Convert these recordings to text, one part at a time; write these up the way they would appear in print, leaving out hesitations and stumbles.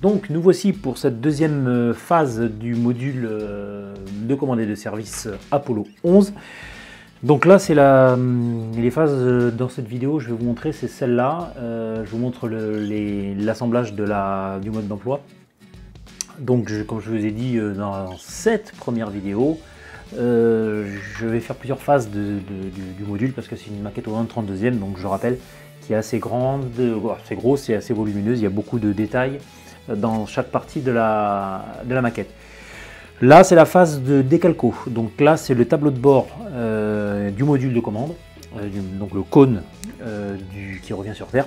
Donc nous voici pour cette deuxième phase du module de commande et de service Apollo 11. Donc là c'est les phases dans cette vidéo, je vais vous montrer, c'est celle-là. Je vous montre l'assemblage du mode d'emploi. Donc comme je vous ai dit dans cette première vidéo, je vais faire plusieurs phases du module parce que c'est une maquette au 1/32e, donc je rappelle qui est assez grande, assez grosse et assez volumineuse, il y a beaucoup de détails dans chaque partie de la maquette. Là c'est la phase de décalco, donc là c'est le tableau de bord du module de commande, donc le cône qui revient sur Terre.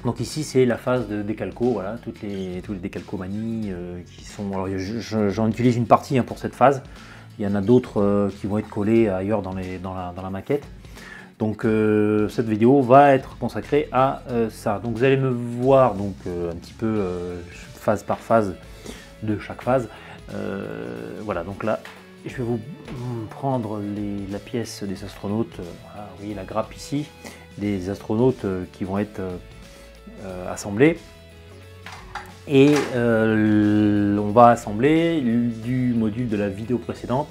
Donc ici c'est la phase de décalco, voilà, tous les décalcomanies qui sont... Alors j'en utilise une partie pour cette phase, il y en a d'autres qui vont être collés ailleurs dans la maquette. Donc cette vidéo va être consacrée à ça. Donc vous allez me voir donc un petit peu phase par phase de chaque phase. Voilà, donc là je vais vous prendre la pièce des astronautes. Voilà, vous voyez la grappe ici, des astronautes qui vont être assemblés. Et on va assembler du module de la vidéo précédente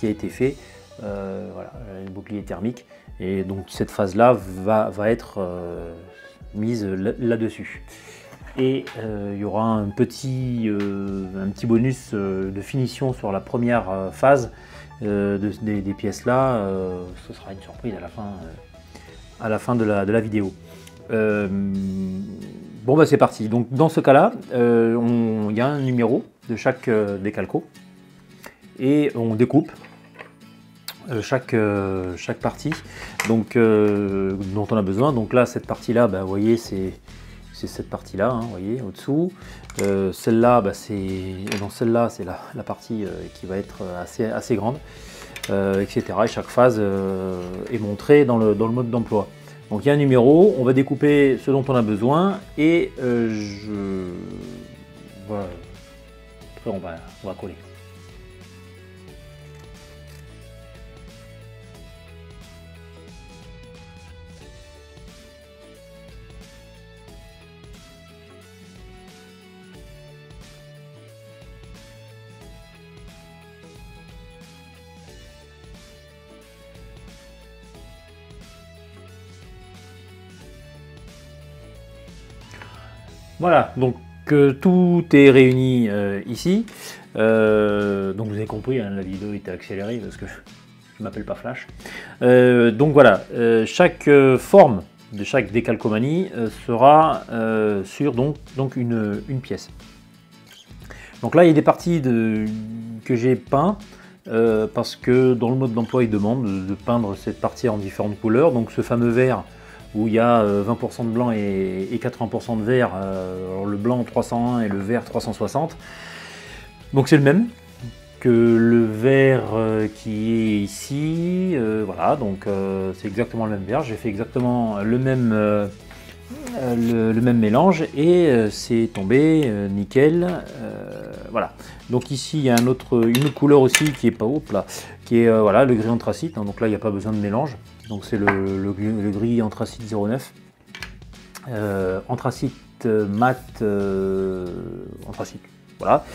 qui a été fait. Voilà, le bouclier thermique. Et donc cette phase là va être mise là-dessus. Et il y aura un petit bonus de finition sur la première phase des pièces là. Ce sera une surprise à la fin de la vidéo. Bon bah c'est parti. Donc dans ce cas là il y a un numéro de chaque décalco et on découpe chaque partie donc dont on a besoin. Donc là cette partie là, vous voyez c'est cette partie là, vous voyez au dessous. Celle-là celle-là c'est la partie qui va être assez grande, etc. Et chaque phase est montrée dans le mode d'emploi. Donc il y a un numéro, on va découper ce dont on a besoin et voilà. Après on va coller. Voilà, donc tout est réuni ici. Donc vous avez compris, la vidéo était accélérée parce que je ne m'appelle pas Flash. Donc voilà, chaque forme de chaque décalcomanie sera sur donc une pièce. Donc là il y a des parties que j'ai peint parce que dans le mode d'emploi il demande de peindre cette partie en différentes couleurs. Donc ce fameux vert où il y a 20% de blanc et 80% de vert, alors le blanc 301 et le vert 360. Donc c'est le même que le vert qui est ici, voilà, donc c'est exactement le même vert, j'ai fait exactement le même mélange et c'est tombé nickel, voilà. Donc ici il y a une autre couleur aussi qui est pas là, qui est voilà, le gris anthracite, donc là il n'y a pas besoin de mélange. Donc c'est le gris anthracite 09, anthracite mat, anthracite, voilà.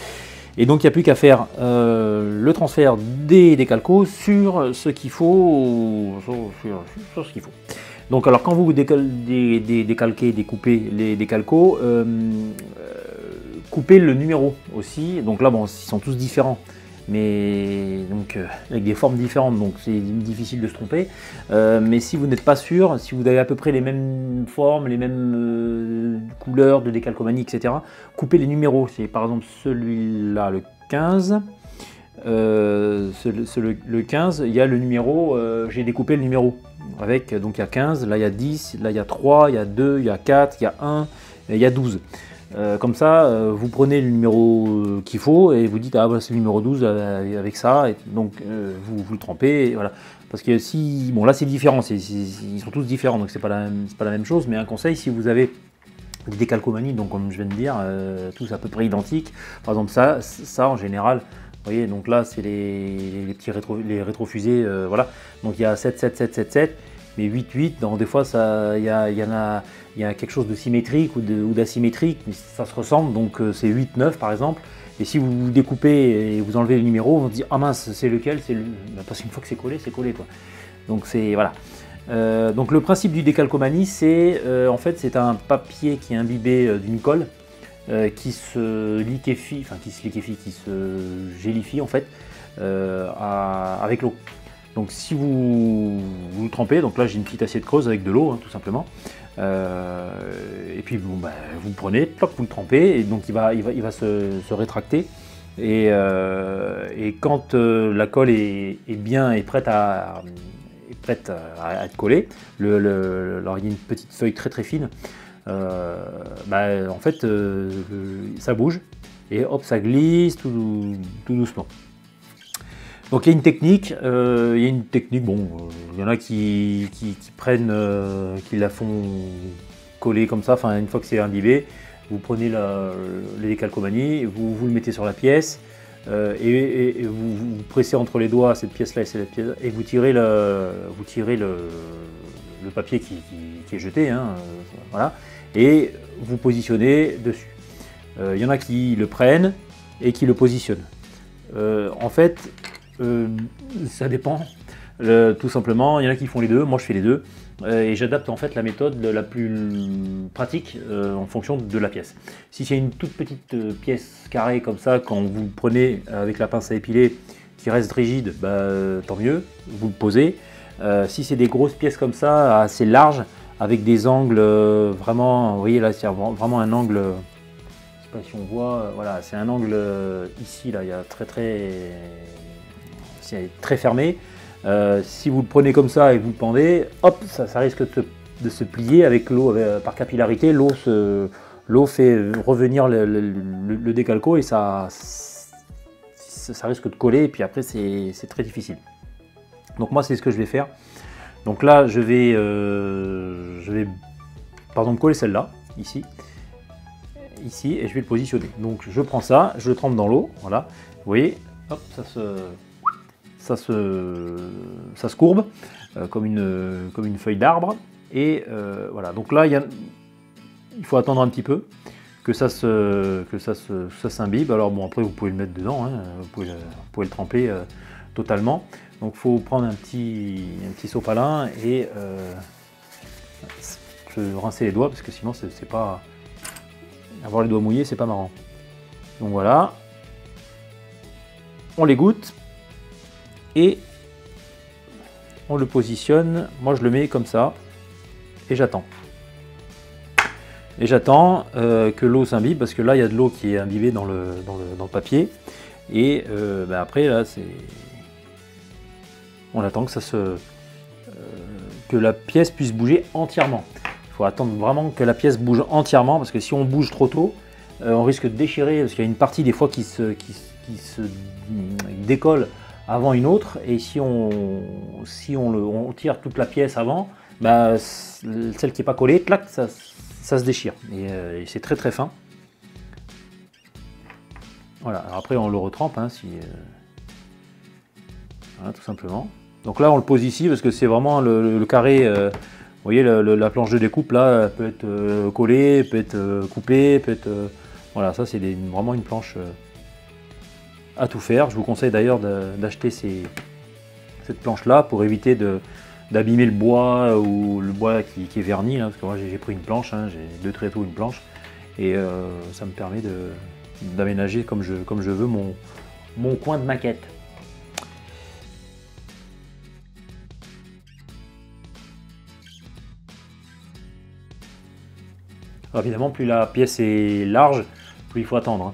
Et donc il n'y a plus qu'à faire le transfert des décalcos sur ce qu'il faut, sur ce qu'il faut. Donc alors quand vous décalquez, découpez les décalcos, coupez le numéro aussi. Donc là bon, ils sont tous différents, mais donc avec des formes différentes, donc c'est difficile de se tromper. Mais si vous n'êtes pas sûr, si vous avez à peu près les mêmes formes, les mêmes couleurs de décalcomanie, etc., coupez les numéros. C'est par exemple celui-là, le 15. Le 15, il y a le numéro, j'ai découpé le numéro avec, donc il y a 15, là il y a 10, là il y a 3, il y a 2, il y a 4, il y a 1, et il y a 12. Comme ça, vous prenez le numéro qu'il faut et vous dites ah bah, c'est le numéro 12 avec ça, et donc vous le trempez, et voilà. Parce que si, bon là c'est différent, ils sont tous différents, donc c'est pas la même chose, mais un conseil, si vous avez des décalcomanies, donc comme je viens de dire, tous à peu près identiques, par exemple ça en général, vous voyez, donc là c'est les petits rétrofusées, voilà, donc il y a 7, 7, 7, 7, 7, mais 8-8, des fois il y a quelque chose de symétrique ou d'asymétrique, mais ça se ressemble, donc c'est 8-9 par exemple. Et si vous découpez et vous enlevez le numéro, on se dit ah mince, c'est lequel, parce qu'une fois que c'est collé quoi. Donc c'est voilà. Donc le principe du décalcomanie, c'est en fait c'est un papier qui est imbibé d'une colle qui se liquéfie, qui se gélifie en fait avec l'eau. Donc si vous le trempez, donc là j'ai une petite assiette creuse avec de l'eau, hein, tout simplement. Et puis bon, bah, vous le prenez, toc, vous le trempez, et donc il va se rétracter. Et quand la colle est prête à être collée, alors il y a une petite feuille très très fine. En fait ça bouge et hop ça glisse tout doucement. Donc il y a une technique, bon, il y en a qui prennent, qui la font coller comme ça, enfin une fois que c'est imbibé, vous prenez les décalcomanies, vous le mettez sur la pièce et vous pressez entre les doigts cette pièce-là et cette pièce, et vous tirez le papier qui est jeté, hein, voilà, et vous positionnez dessus. Il y en a qui le prennent et qui le positionnent. En fait, ça dépend, tout simplement. Il y en a qui font les deux, moi je fais les deux, et j'adapte en fait la méthode la plus pratique en fonction de la pièce. Si c'est une toute petite pièce carrée comme ça, quand vous le prenez avec la pince à épiler qui reste rigide, tant mieux, vous le posez. Si c'est des grosses pièces comme ça, assez larges, avec des angles vraiment, vous voyez là, c'est vraiment un angle, je sais pas si on voit, voilà, c'est un angle ici, là, il y a c'est très fermé. Si vous le prenez comme ça et vous le pendez, hop, ça risque de se plier avec l'eau, par capillarité, l'eau fait revenir le décalco et ça risque de coller, et puis après c'est très difficile. Donc moi c'est ce que je vais faire. Donc là je vais par exemple coller celle-là, ici, et je vais le positionner. Donc je prends ça, je le trempe dans l'eau, voilà, vous voyez, hop, ça se courbe comme une feuille d'arbre, et voilà. Donc là il faut attendre un petit peu que ça s'imbibe. Alors bon, après vous pouvez le mettre dedans, hein, vous pouvez le tremper totalement. Donc il faut prendre un petit sopalin et se rincer les doigts, parce que sinon c'est pas, avoir les doigts mouillés c'est pas marrant. Donc voilà, on l'égoutte et on le positionne. Moi je le mets comme ça et j'attends. Et j'attends que l'eau s'imbibe, parce que là il y a de l'eau qui est imbibée dans le papier. Et après là on attend que que la pièce puisse bouger entièrement. Il faut attendre vraiment que la pièce bouge entièrement, parce que si on bouge trop tôt, on risque de déchirer, parce qu'il y a une partie des fois qui se décolle avant une autre, et si on tire toute la pièce avant, celle qui n'est pas collée, clac, ça se déchire, et c'est très très fin. Voilà, alors après on le retrempe, hein, voilà, tout simplement. Donc là on le pose ici parce que c'est vraiment le carré, vous voyez la planche de découpe là, peut être collée, peut être coupée, peut être... voilà, ça c'est vraiment une planche à tout faire. Je vous conseille d'ailleurs d'acheter cette planche là pour éviter d'abîmer le bois, ou le bois qui est verni, là, parce que moi j'ai pris une planche, hein, j'ai 2 tréteaux, une planche, et ça me permet d'aménager comme je veux mon coin de maquette. Alors évidemment, plus la pièce est large, plus il faut attendre, hein.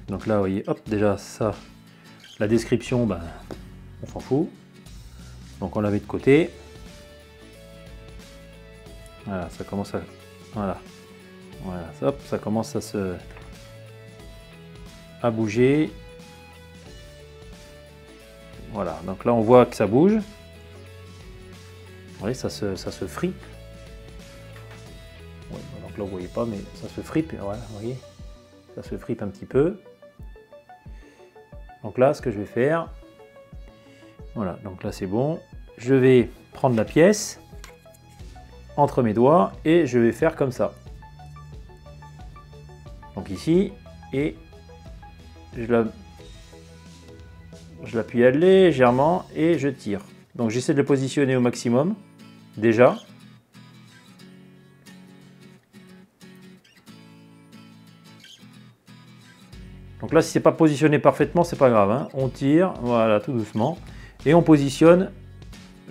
Donc là, vous voyez, hop, déjà ça, la description, on s'en fout. Donc on la met de côté. Voilà, ça commence à... Voilà, hop, ça commence à bouger. Voilà, donc là on voit que ça bouge. Vous voyez, ça se fripe. Ouais, donc là vous voyez pas, mais ça se fripe. Voilà, vous voyez, ça se fripe un petit peu. Donc là, ce que je vais faire, voilà, donc là c'est bon. je vais prendre la pièce entre mes doigts et je vais faire comme ça. Donc ici, et je l'appuie légèrement et je tire. Donc j'essaie de le positionner au maximum, déjà. Donc là, si c'est pas positionné parfaitement, c'est pas grave, hein. On tire, voilà, tout doucement, et on positionne.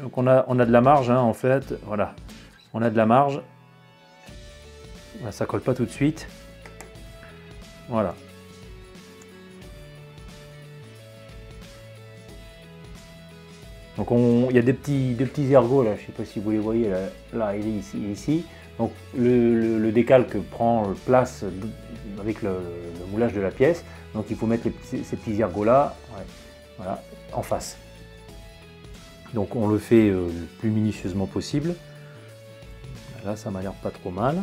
Donc on a de la marge, hein, en fait, voilà, on a de la marge. Là, ça colle pas tout de suite, voilà. Donc il y a des petits ergots là, je sais pas si vous les voyez là il est ici et ici. Donc le décalque prend place avec le moulage de la pièce. Donc il faut mettre ces petits ergots là, ouais, voilà, en face. Donc on le fait le plus minutieusement possible. Là ça m'a l'air pas trop mal.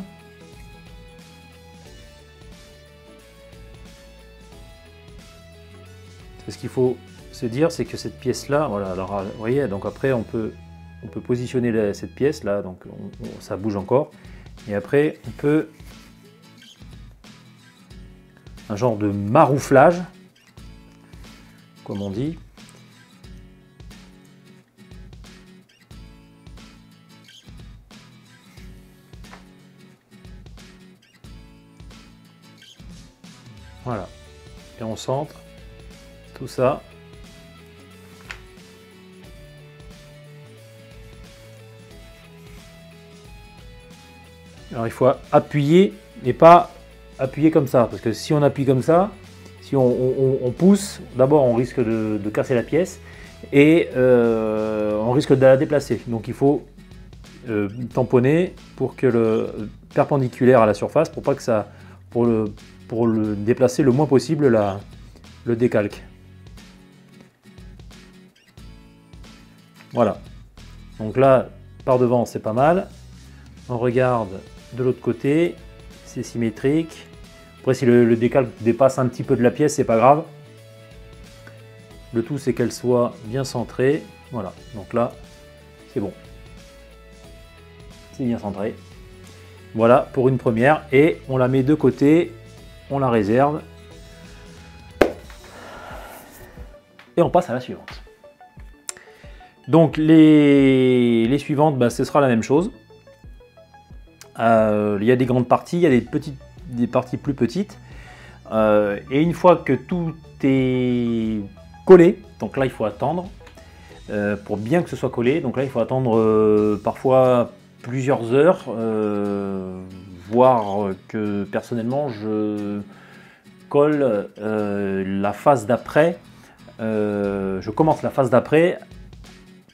Ce qu'il faut se dire, c'est que cette pièce là, voilà, alors vous voyez, donc après on peut positionner cette pièce là, donc ça bouge encore, et après on peut un genre de marouflage, comme on dit. Voilà, et on centre tout ça. Alors il faut appuyer, mais pas appuyer comme ça, parce que si on appuie comme ça, si on pousse, d'abord on risque de casser la pièce et on risque de la déplacer. Donc il faut tamponner pour que le perpendiculaire à la surface, pour pas que ça, pour le déplacer le moins possible le décalque. Voilà. Donc là, par devant, c'est pas mal. On regarde de l'autre côté, c'est symétrique. Après, si le décalque dépasse un petit peu de la pièce, c'est pas grave. Le tout, c'est qu'elle soit bien centrée. Voilà. Donc là, c'est bon. C'est bien centré. Voilà pour une première. Et on la met de côté. On la réserve. Et on passe à la suivante. Donc les suivantes, bah, ce sera la même chose. Il y a des grandes parties, il y a des parties plus petites. Et une fois que tout est collé, donc là il faut attendre pour bien que ce soit collé. Donc là il faut attendre parfois plusieurs heures, voire que personnellement je colle la phase d'après. Je commence la phase d'après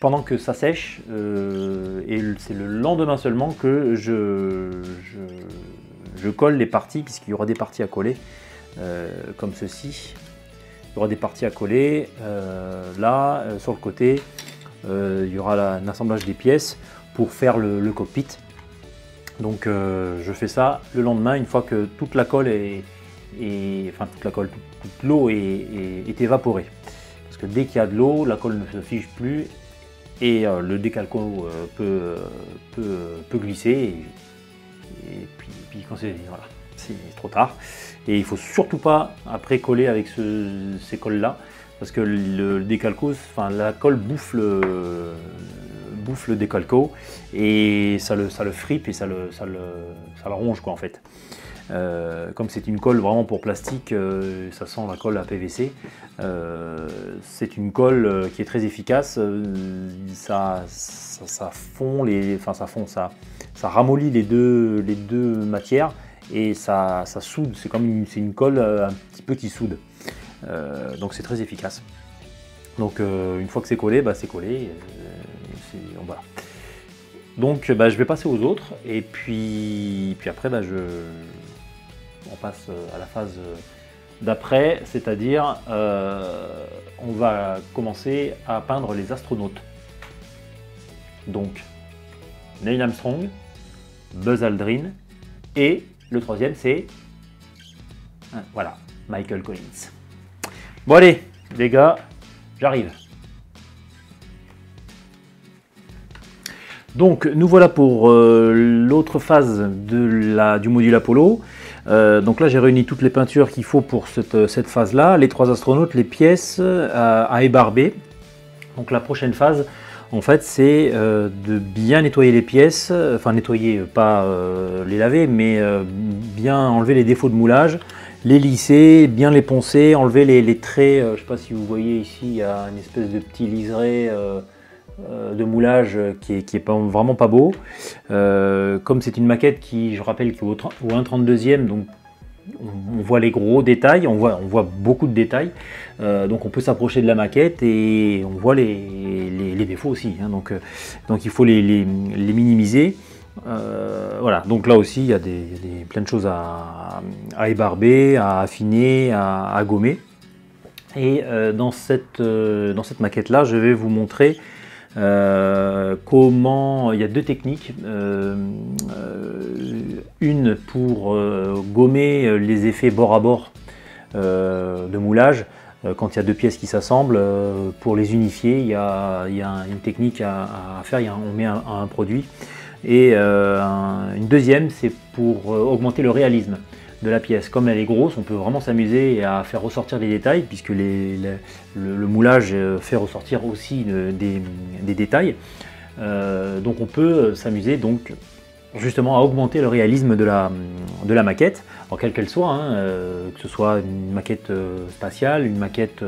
pendant que ça sèche, et c'est le lendemain seulement que je colle les parties, puisqu'il y aura des parties à coller, comme ceci. Il y aura des parties à coller, là, sur le côté, il y aura un assemblage des pièces pour faire le cockpit. Donc je fais ça le lendemain, une fois que toute la colle enfin toute la colle, toute l'eau est évaporée. Parce que dès qu'il y a de l'eau, la colle ne se fige plus, et le décalco peut glisser, et puis quand c'est voilà, trop tard. Et il ne faut surtout pas après coller avec ces colles là, parce que le décalco, enfin la colle bouffe le décalco, et ça le fripe et ça le ronge quoi en fait. Comme c'est une colle vraiment pour plastique, ça sent la colle à PVC. C'est une colle qui est très efficace. Ça fond ça ramollit les deux matières, et ça soude. C'est une colle un petit peu qui soude. Donc c'est très efficace. Donc une fois que c'est collé, bah, c'est collé. Voilà. Donc bah, je vais passer aux autres, et puis après bah, on passe à la phase d'après, c'est-à-dire on va commencer à peindre les astronautes. Donc Neil Armstrong, Buzz Aldrin, et le troisième c'est voilà, Michael Collins. Bon allez les gars, j'arrive. Donc nous voilà pour l'autre phase du module Apollo. Donc là j'ai réuni toutes les peintures qu'il faut pour cette phase-là, les 3 astronautes, les pièces à ébarber. Donc la prochaine phase, en fait, c'est de bien nettoyer les pièces, enfin nettoyer, pas les laver, mais bien enlever les défauts de moulage, les lisser, bien les poncer, enlever les traits. Je ne sais pas si vous voyez ici, il y a une espèce de petit liseré de moulage qui est vraiment pas beau. Comme c'est une maquette qui, je rappelle, qui est au 1/32e, donc on voit les gros détails, on voit beaucoup de détails, donc on peut s'approcher de la maquette et on voit les défauts aussi, hein, donc il faut les minimiser. Voilà, donc là aussi il y a plein de choses à ébarber, à affiner, à gommer. Et dans cette maquette là, je vais vous montrer comment il y a 2 techniques, une pour gommer les effets bord à bord de moulage quand il y a 2 pièces qui s'assemblent. Pour les unifier, il y a une technique à faire, on met un produit, et une deuxième, c'est pour augmenter le réalisme de la pièce. Comme elle est grosse, on peut vraiment s'amuser à faire ressortir les détails, puisque le moulage fait ressortir aussi des détails. Donc on peut s'amuser donc justement à augmenter le réalisme de la maquette, alors quelle qu'elle soit, hein, que ce soit une maquette spatiale, une maquette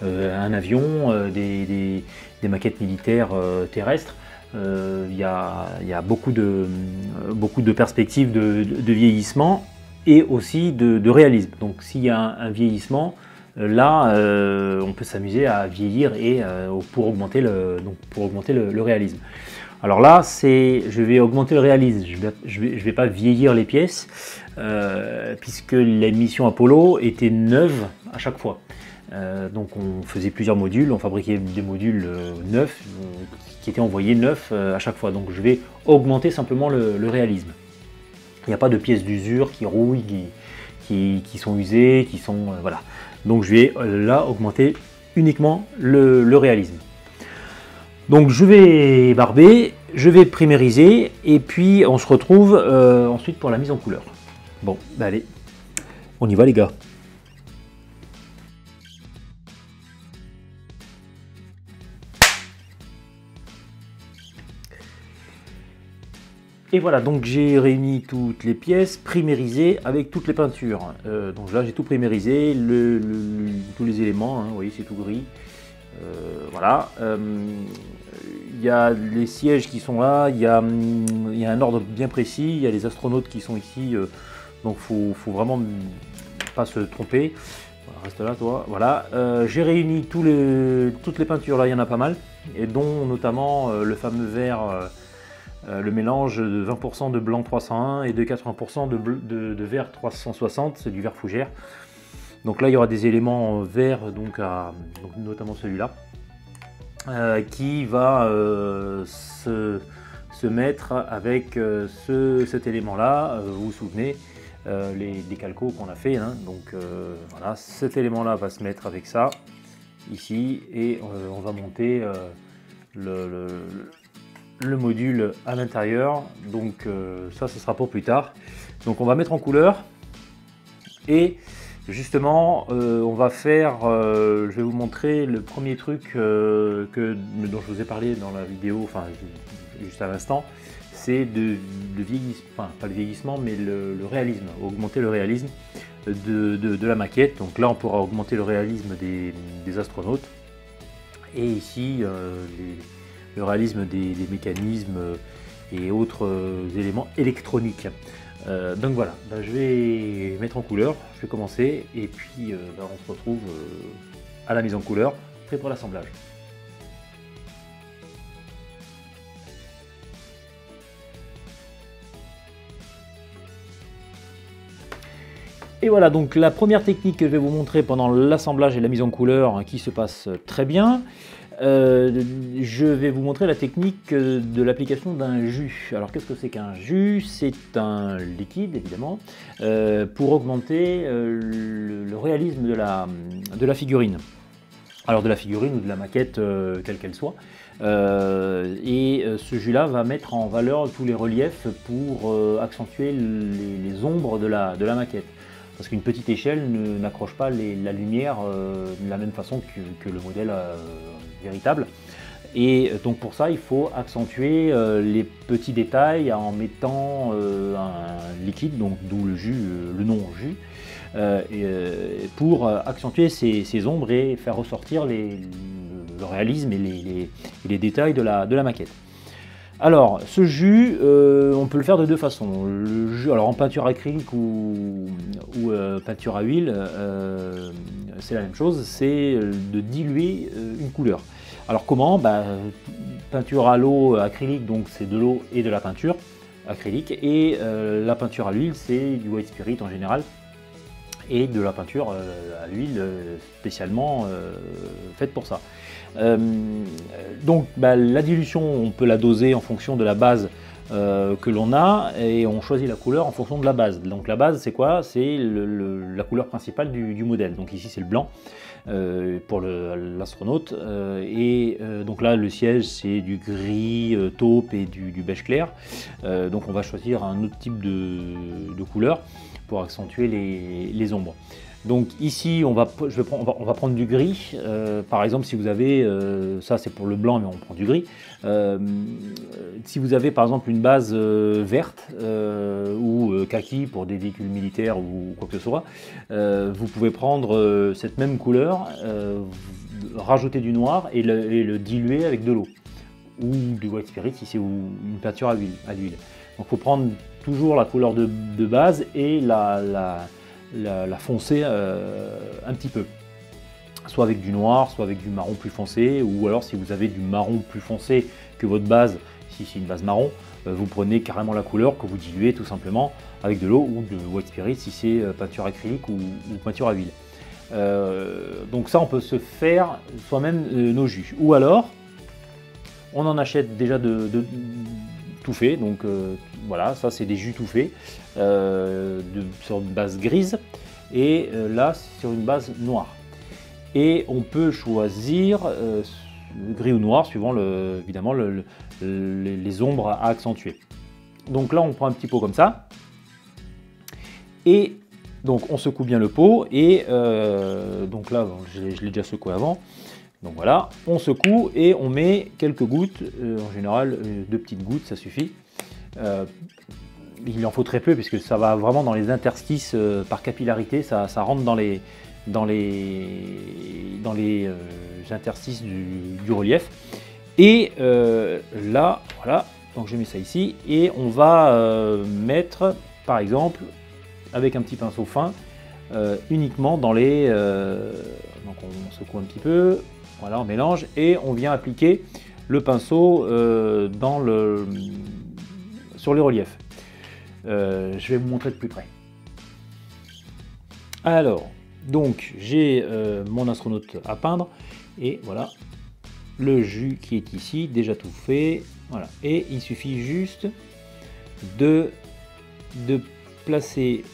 un avion, des maquettes militaires terrestres. Il y a beaucoup de perspectives de vieillissement et aussi de réalisme. Donc s'il y a un vieillissement, là on peut s'amuser à vieillir et pour augmenter le réalisme. Alors là, je vais augmenter le réalisme, je vais pas vieillir les pièces, puisque les missions Apollo étaient neuves à chaque fois. Donc on faisait plusieurs modules, on fabriquait des modules neufs qui étaient envoyés neufs à chaque fois. Donc je vais augmenter simplement le réalisme. Il n'y a pas de pièces d'usure qui rouillent, qui sont usées, voilà. Donc je vais là augmenter uniquement le réalisme. Donc je vais barber, je vais primériser, et puis on se retrouve ensuite pour la mise en couleur. Bon, bah allez, on y va les gars. Et voilà, donc j'ai réuni toutes les pièces, primérisées avec toutes les peintures. Donc là j'ai tout primérisé, tous les éléments, hein, vous voyez c'est tout gris. Voilà. Il y a les sièges qui sont là, il y a un ordre bien précis, il y a les astronautes qui sont ici, donc faut vraiment pas se tromper. Voilà, reste là toi. Voilà. J'ai réuni toutes les peintures là, il y en a pas mal, et dont notamment le fameux vert. Le mélange de 20% de blanc 301 et de 80% de vert 360, c'est du vert fougère. Donc là il y aura des éléments verts, donc notamment celui-là, qui va se mettre avec cet élément-là. Vous vous souvenez des calcos qu'on a fait, hein, donc voilà, cet élément-là va se mettre avec ça, ici, et on va monter le module à l'intérieur. Donc ça ce sera pour plus tard. Donc on va mettre en couleur, et justement on va faire, je vais vous montrer le premier truc dont je vous ai parlé dans la vidéo, enfin juste à l'instant, c'est de vieillissement, enfin pas le vieillissement mais le réalisme, augmenter le réalisme de la maquette. Donc là on pourra augmenter le réalisme des astronautes, et ici le réalisme des mécanismes et autres éléments électroniques. Donc voilà, je vais mettre en couleur, je vais commencer, et puis on se retrouve à la mise en couleur, prêt pour l'assemblage. Et voilà, donc la première technique que je vais vous montrer pendant l'assemblage et la mise en couleur, hein, qui se passe très bien. Je vais vous montrer la technique de l'application d'un jus. Alors qu'est-ce que c'est qu'un jus? C'est un liquide évidemment pour augmenter le réalisme de la figurine. alors de la figurine ou de la maquette, quelle qu'elle soit. Ce jus-là va mettre en valeur tous les reliefs pour accentuer les ombres de la maquette. Parce qu'une petite échelle n'accroche pas la lumière de la même façon que le modèle véritable. Et donc pour ça, il faut accentuer les petits détails en mettant un liquide, donc d'où le jus, le nom jus, pour accentuer ces ombres et faire ressortir le réalisme et les détails de la maquette. Alors, ce jus, on peut le faire de deux façons. Le jus, alors en peinture acrylique ou peinture à huile, c'est la même chose, c'est de diluer une couleur. Alors comment? Peinture à l'eau acrylique, donc c'est de l'eau et de la peinture acrylique, et la peinture à l'huile, c'est du white spirit en général, et de la peinture à l'huile spécialement faite pour ça. Donc la dilution, on peut la doser en fonction de la base que l'on a, et on choisit la couleur en fonction de la base. Donc la base, c'est quoi? C'est la couleur principale du modèle. Donc ici c'est le blanc pour l'astronaute, donc là le siège c'est du gris taupe et du beige clair. Donc on va choisir un autre type de couleur pour accentuer les ombres. Donc ici on va prendre du gris, par exemple si vous avez, ça c'est pour le blanc mais on prend du gris, si vous avez par exemple une base verte ou kaki pour des véhicules militaires ou quoi que ce soit, vous pouvez prendre cette même couleur, rajouter du noir et le diluer avec de l'eau ou du white spirit si c'est une peinture à l'huile. Donc il faut prendre toujours la couleur de base et la foncer un petit peu, soit avec du noir, soit avec du marron plus foncé, ou alors si vous avez du marron plus foncé que votre base, si c'est une base marron, vous prenez carrément la couleur que vous diluez tout simplement avec de l'eau ou de white spirit si c'est peinture acrylique ou peinture à huile. Donc ça on peut se faire soi-même nos jus, ou alors on en achète déjà tout fait, donc voilà, ça c'est des jus tout faits sur une base grise et là sur une base noire. Et on peut choisir gris ou noir suivant évidemment les ombres à accentuer. Donc là on prend un petit pot comme ça et donc on secoue bien le pot et donc là je l'ai déjà secoué avant. Donc voilà, on secoue et on met quelques gouttes, en général 2 petites gouttes ça suffit. Il en faut très peu puisque ça va vraiment dans les interstices par capillarité, ça rentre dans les interstices du relief. Et là, voilà, donc je mets ça ici et on va mettre par exemple avec un petit pinceau fin uniquement dans les... donc on secoue un petit peu. Voilà, on mélange et on vient appliquer le pinceau sur les reliefs. Je vais vous montrer de plus près. Alors, donc j'ai mon astronaute à peindre et voilà le jus qui est ici, déjà tout fait. Voilà, et il suffit juste de placer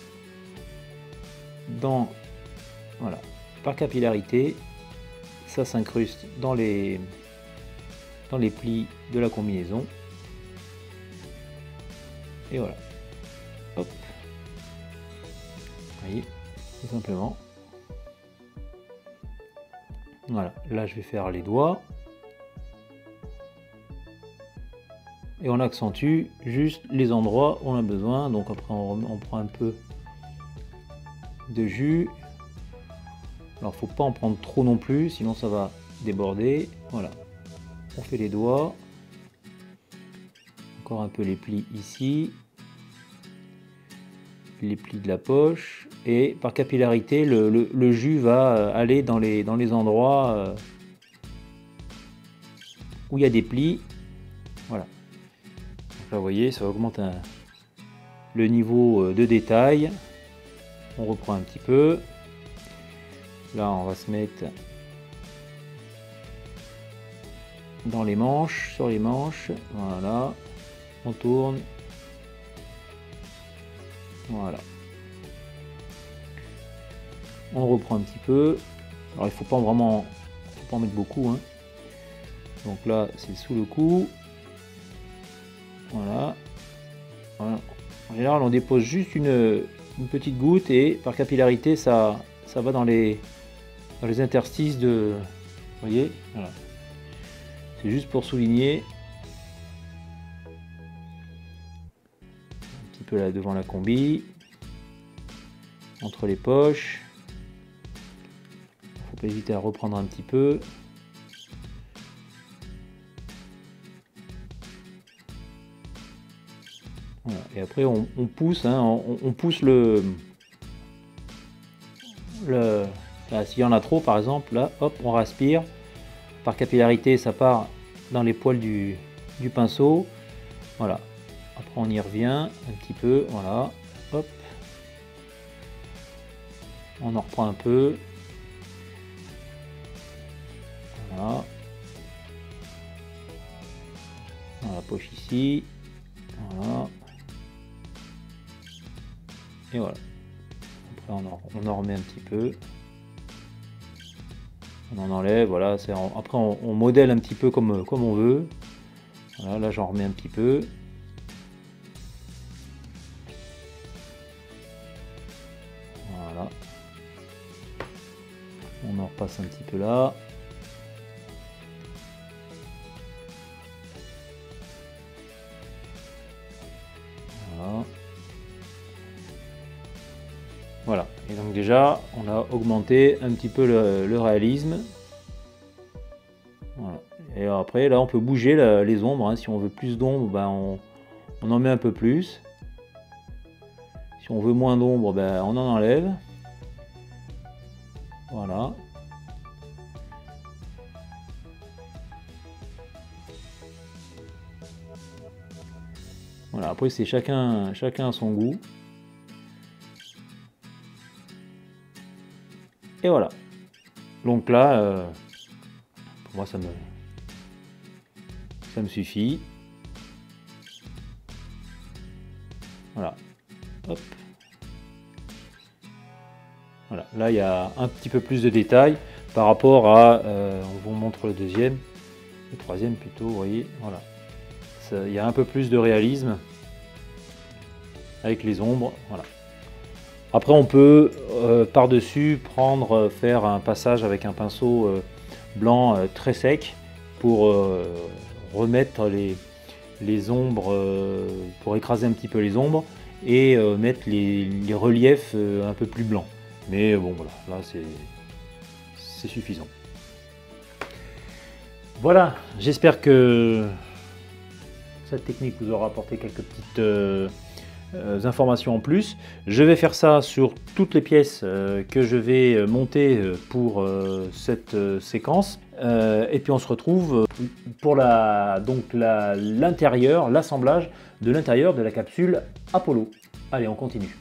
voilà, par capillarité. Ça s'incruste dans les plis de la combinaison. Et voilà. Hop. Vous voyez, tout simplement. Voilà. Là, je vais faire les doigts. Et on accentue juste les endroits où on a besoin. Donc après, on prend un peu de jus. Alors faut pas en prendre trop non plus, sinon ça va déborder. Voilà, on fait les doigts, encore un peu les plis ici, les plis de la poche, et par capillarité le jus va aller dans les endroits où il y a des plis. Voilà, donc là vous voyez, ça augmente le niveau de détail. On reprend un petit peu. Là, on va se mettre dans les manches, sur les manches. Voilà, on tourne. Voilà. On reprend un petit peu. Alors, il faut pas pas en mettre beaucoup, hein. Donc là c'est sous le cou. Voilà. Voilà. En général on dépose juste une petite goutte et par capillarité ça va dans les interstices de... Vous voyez, voilà. C'est juste pour souligner. Un petit peu là devant la combi. Entre les poches. Faut pas hésiter à reprendre un petit peu. Voilà. Et après on pousse, hein, on pousse le là, s'il y en a trop par exemple, là hop on respire. Par capillarité ça part dans les poils du pinceau. Voilà. Après on y revient un petit peu. Voilà. Hop. On en reprend un peu. Voilà. Dans la poche ici. Voilà. Et voilà. Après on en remet un petit peu. On en enlève, voilà. Après on modèle un petit peu comme on veut. Voilà, là j'en remets un petit peu. Voilà. On en repasse un petit peu là. Voilà. Voilà, et donc déjà on a augmenté un petit peu le réalisme. Voilà. Et après là on peut bouger les ombres, hein. Si on veut plus d'ombre, ben, on en met un peu plus. Si on veut moins d'ombre, ben, on en enlève. Voilà. Voilà, après c'est chacun à son goût. Et voilà. Donc là, pour moi ça me suffit. Voilà. Hop. Voilà. Là il y a un petit peu plus de détails par rapport à, on vous montre le deuxième, le troisième plutôt, vous voyez. Voilà. Il y a un peu plus de réalisme avec les ombres. Voilà. Après on peut par-dessus faire un passage avec un pinceau blanc très sec pour remettre les ombres, pour écraser un petit peu les ombres et mettre les reliefs un peu plus blancs. Mais bon voilà, là c'est suffisant. Voilà, j'espère que cette technique vous aura apporté quelques petites informations en plus. Je vais faire ça sur toutes les pièces que je vais monter pour cette séquence. Et puis on se retrouve pour l'intérieur, l'assemblage de l'intérieur de la capsule Apollo. Allez, on continue.